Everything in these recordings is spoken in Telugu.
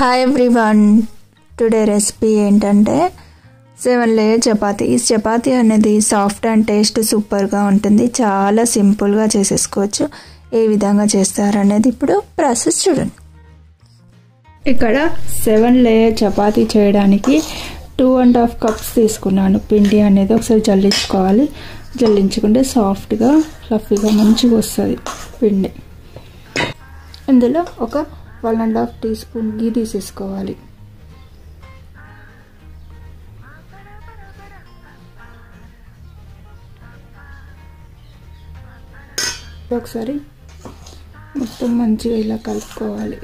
హాయ్ ఎవ్రీవన్, టుడే రెసిపీ ఏంటంటే 7 లేయర్ చపాతీ. ఈ చపాతీ అనేది సాఫ్ట్ అండ్ టేస్ట్ సూపర్గా ఉంటుంది. చాలా సింపుల్గా చేసేసుకోవచ్చు. ఏ విధంగా చేస్తారనేది ఇప్పుడు ప్రాసెస్ చూడండి. ఇక్కడ 7 లేయర్ చపాతీ చేయడానికి 2.5 కప్స్ తీసుకున్నాను. పిండి అనేది ఒకసారి జల్లించుకోవాలి. జల్లించుకుంటే సాఫ్ట్గా ఫ్లఫీగా మంచిగా వస్తుంది పిండి. ఇందులో ఒక 1.5 టీ స్పూన్ గీ తీసేసుకోవాలి. ఒకసారి మొత్తం మంచిగా ఇలా కలుపుకోవాలి.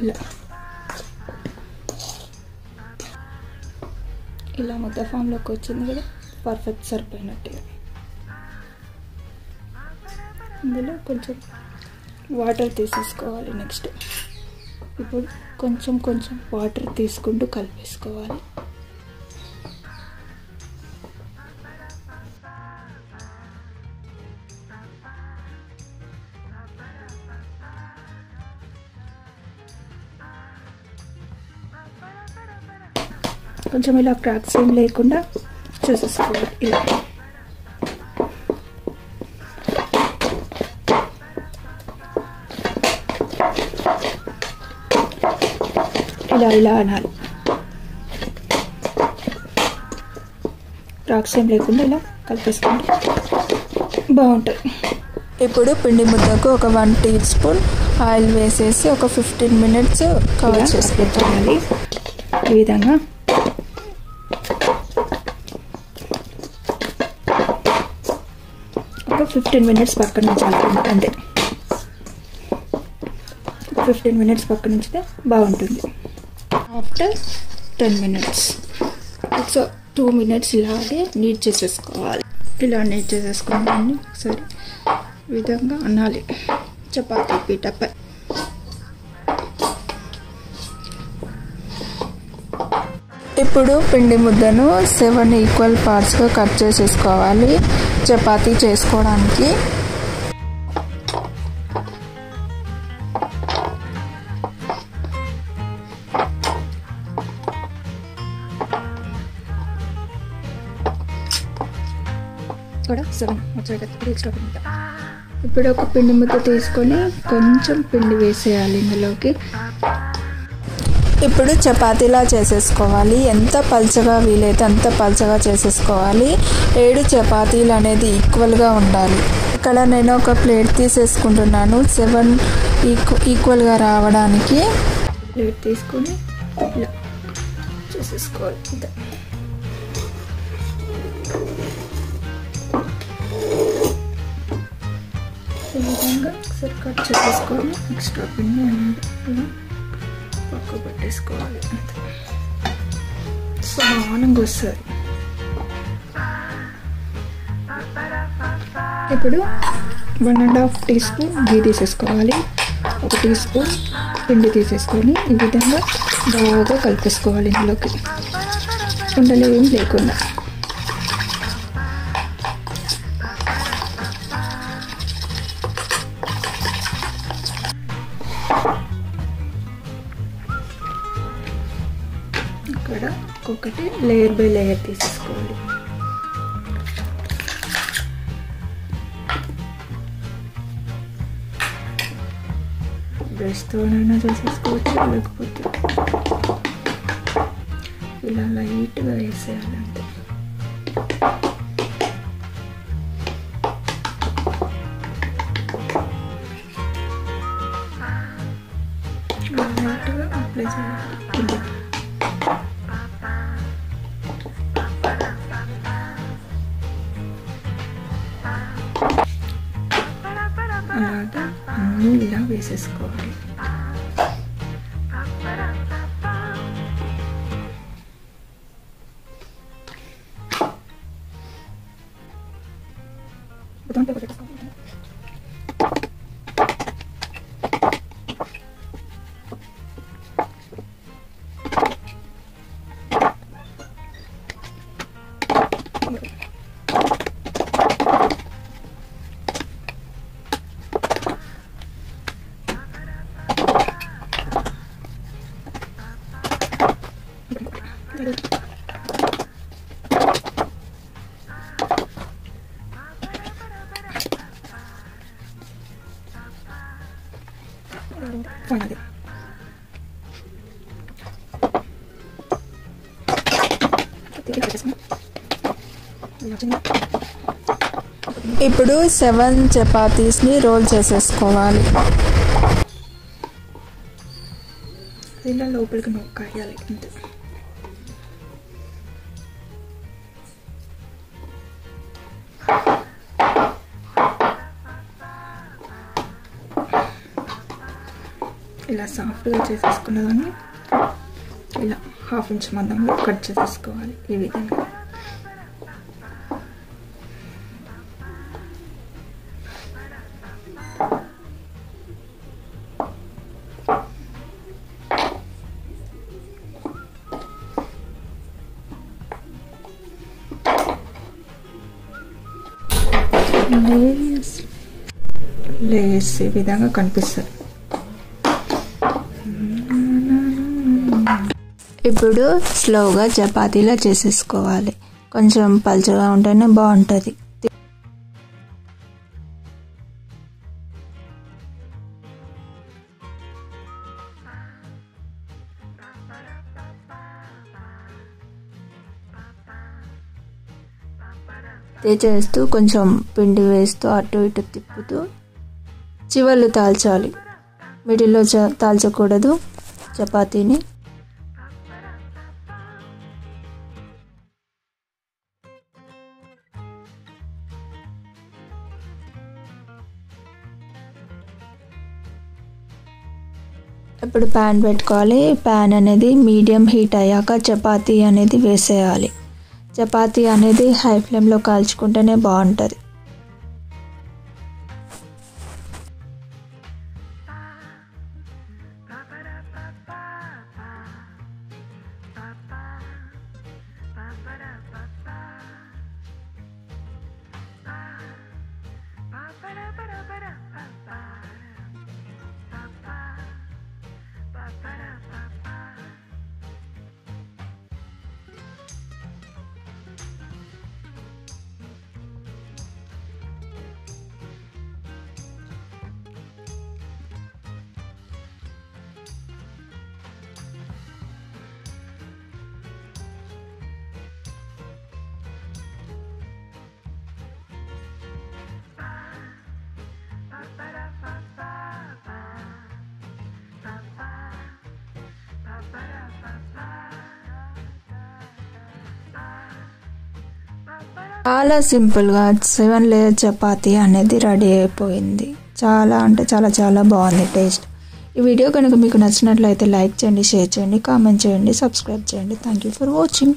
ఇలా ముద్ద ఫామ్లోకి వచ్చింది కదా, పర్ఫెక్ట్ సరిపోయినట్టుగా. ఇందులో కొంచెం వాటర్ తీసేసుకోవాలి. నెక్స్ట్ ఇప్పుడు కొంచెం వాటర్ తీసుకుంటూ కలిపేసుకోవాలి. కొంచెం ఇలా క్రాక్స్ ఏం లేకుండా చూసేసుకోవాలి. ఇలా అనాలి. క్రాక్స్ ఏం లేకుండా ఇలా కలిపేసుకుంటే బాగుంటుంది. ఇప్పుడు పిండి ముద్దకు ఒక 1 టీ స్పూన్ ఆయిల్ వేసేసి ఒక 15 మినిట్స్ కవర్ చేసి పెట్టాలి. ఈ విధంగా ఒక 15 మినిట్స్ పక్కన ఉంచాలి. అంటే 15 మినిట్స్ పక్కన ఉంచితే బాగుంటుంది. ఆఫ్టర్ 10 మినిట్స్ సో 2 మినిట్స్ ఇలాగే నీట్ చేసేసుకోవాలి. ఇలా నీట్ చేసేసుకోవాలి. ఒకసారి విధంగా అనాలి చపాతీ పీటపై. ఇప్పుడు పిండి ముద్దను 7 ఈక్వల్ పార్ట్స్గా కట్ చేసేసుకోవాలి చపాతీ చేసుకోవడానికి. కూడా 7 వచ్చాయి కదా, ఎక్స్ట్రా పిండి. ఇప్పుడు ఒక పిండి ముద్ద తీసుకొని కొంచెం పిండి వేసేయాలి ఇందులోకి. ఇప్పుడు చపాతీలా చేసేసుకోవాలి. ఎంత పల్చగా వీలైతే అంత పల్చగా చేసేసుకోవాలి. 7 చపాతీలు అనేది ఈక్వల్గా ఉండాలి. ఇక్కడ నేను ఒక ప్లేట్ తీసేసుకుంటున్నాను 7 ఈక్వల్గా రావడానికి. ప్లేట్ తీసుకొని ఇలా చేసేసుకోవాలి. ఈ విధంగా ఒకసారి కట్ చేసేసుకొని ఎక్స్ట్రా పిండి అనేది పక్క పెట్టేసుకోవాలి. సమానంగా వస్తుంది. ఇప్పుడు 1.5 టీ స్పూన్ గీ తీసేసుకోవాలి. 1 టీ స్పూన్ పిండి తీసేసుకొని ఈ విధంగా బాగా కలిపేసుకోవాలి. ఇందులోకి ఉండలు ఏం లేకుండా. ఇక్కడ ఒక్కొక్కటి లేయర్ బై లేయర్ తీసేసుకోవాలి. బ్రష్తోనైనా చేసేసుకోవచ్చు, లేకపోతే ఇలా లైట్గా వేసేయాలంటే. లైట్గా అప్లై చేయాలి. అలాగే అన్నీ ఇలా వేసేసుకోవాలి. ఇప్పుడు 7 చపాతీస్ని రోల్ చేసేసుకోవాలి. ఇలా లోపలికి నొక్కాయాలి అంతే. ఇలా సాఫ్ట్గా చేసేసుకున్నదాన్ని ఇలా 1/2 ఇంచ్ మందంలో కట్ చేసేసుకోవాలి. ఈ విధంగా లేస్ ఈ విధంగా కనిపిస్తుంది. ఇప్పుడు స్లోగా చపాతీలా చేసేసుకోవాలి. కొంచెం పల్చగా ఉంటేనే బాగుంటుంది. చేస్తూ కొంచెం పిండి వేస్తూ అటు ఇటు తిప్పుతూ చివర్లు తాల్చాలి. మిడిల్లో తాల్చకూడదు చపాతీని. ఇప్పుడు ప్యాన్ పెట్టుకోవాలి. ప్యాన్ అనేది మీడియం హీట్ అయ్యాక చపాతీ అనేది వేసేయాలి. చపాతీ అనేది హై ఫ్లేమ్లో కాల్చుకుంటేనే బాగుంటుంది. చాలా సింపుల్గా 7 లేయర్ చపాతీ అనేది రెడీ అయిపోయింది. చాలా అంటే చాలా బాగుంది టేస్ట్. ఈ వీడియో కనుక మీకు నచ్చినట్లయితే లైక్ చేయండి, షేర్ చేయండి, కామెంట్ చేయండి, సబ్స్క్రైబ్ చేయండి. Thank you for watching.